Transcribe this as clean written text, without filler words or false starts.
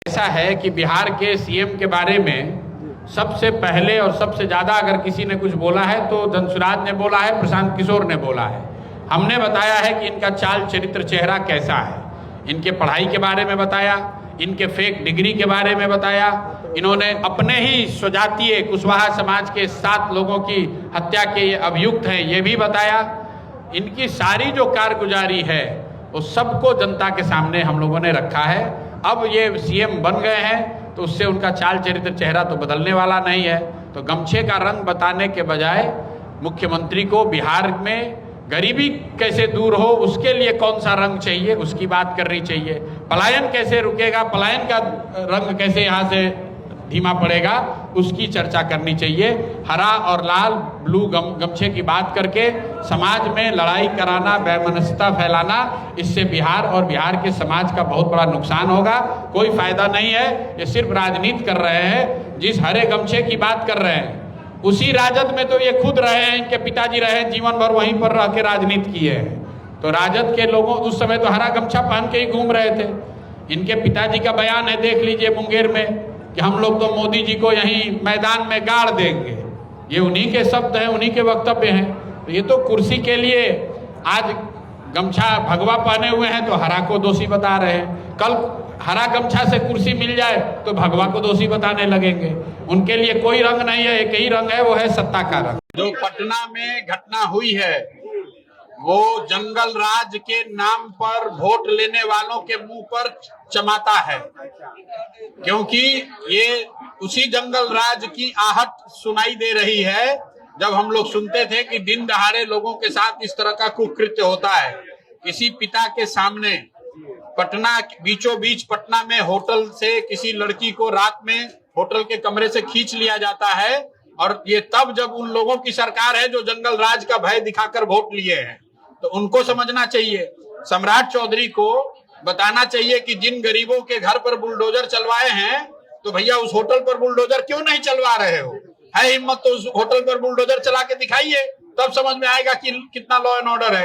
ऐसा है कि बिहार के सीएम के बारे में सबसे पहले और सबसे ज़्यादा अगर किसी ने कुछ बोला है तो धनसुराज ने बोला है, प्रशांत किशोर ने बोला है। हमने बताया है कि इनका चाल चरित्र चेहरा कैसा है, इनके पढ़ाई के बारे में बताया, इनके फेक डिग्री के बारे में बताया। इन्होंने अपने ही स्वजातीय कुशवाहा समाज के 7 लोगों की हत्या के ये अभियुक्त हैं, ये भी बताया। इनकी सारी जो कारगुजारी है वो सबको जनता के सामने हम लोगों ने रखा है। अब ये सीएम बन गए हैं तो उससे उनका चाल चरित्र चेहरा तो बदलने वाला नहीं है। तो गमछे का रंग बताने के बजाय मुख्यमंत्री को बिहार में गरीबी कैसे दूर हो, उसके लिए कौन सा रंग चाहिए उसकी बात करनी चाहिए। पलायन कैसे रुकेगा, पलायन का रंग कैसे यहाँ से धीमा पड़ेगा, उसकी चर्चा करनी चाहिए। हरा और लाल ब्लू गमछे की बात करके समाज में लड़ाई कराना, वैमनस्यता फैलाना, इससे बिहार और बिहार के समाज का बहुत बड़ा नुकसान होगा। कोई फायदा नहीं है। ये सिर्फ राजनीति कर रहे हैं। जिस हरे गमछे की बात कर रहे हैं उसी राजद में तो ये खुद रहे हैं, इनके पिताजी रहे हैं, जीवन भर वहीं पर रह के राजनीति किए हैं। तो राजद के लोगों उस समय तो हरा गमछा पहन के ही घूम रहे थे। इनके पिताजी का बयान है, देख लीजिए मुंगेर में, कि हम लोग तो मोदी जी को यहीं मैदान में गाड़ देंगे। ये उन्हीं के शब्द हैं, उन्हीं के वक्तव्य हैं। तो ये तो कुर्सी के लिए आज गमछा भगवा पहने हुए हैं तो हरा को दोषी बता रहे हैं। कल हरा गमछा से कुर्सी मिल जाए तो भगवा को दोषी बताने लगेंगे। उनके लिए कोई रंग नहीं है, एक ही रंग है, वो है सत्ता का रंग। जो पटना में घटना हुई है वो जंगल राज के नाम पर वोट लेने वालों के मुंह पर चमाता है, क्योंकि ये उसी जंगल राज की आहट सुनाई दे रही है जब हम लोग सुनते थे कि दिन दहाड़े लोगों के साथ इस तरह का कुकृत्य होता है। किसी पिता के सामने पटना, बीचों बीच पटना में होटल से किसी लड़की को रात में होटल के कमरे से खींच लिया जाता है, और ये तब जब उन लोगों की सरकार है जो जंगल राज का भय दिखाकर वोट लिए हैं। तो उनको समझना चाहिए, सम्राट चौधरी को बताना चाहिए कि जिन गरीबों के घर पर बुलडोजर चलवाए हैं तो भैया उस होटल पर बुलडोजर क्यों नहीं चलवा रहे हो? है हिम्मत तो उस होटल पर बुलडोजर चला के दिखाइए, तब समझ में आएगा कि कितना लॉ एंड ऑर्डर है।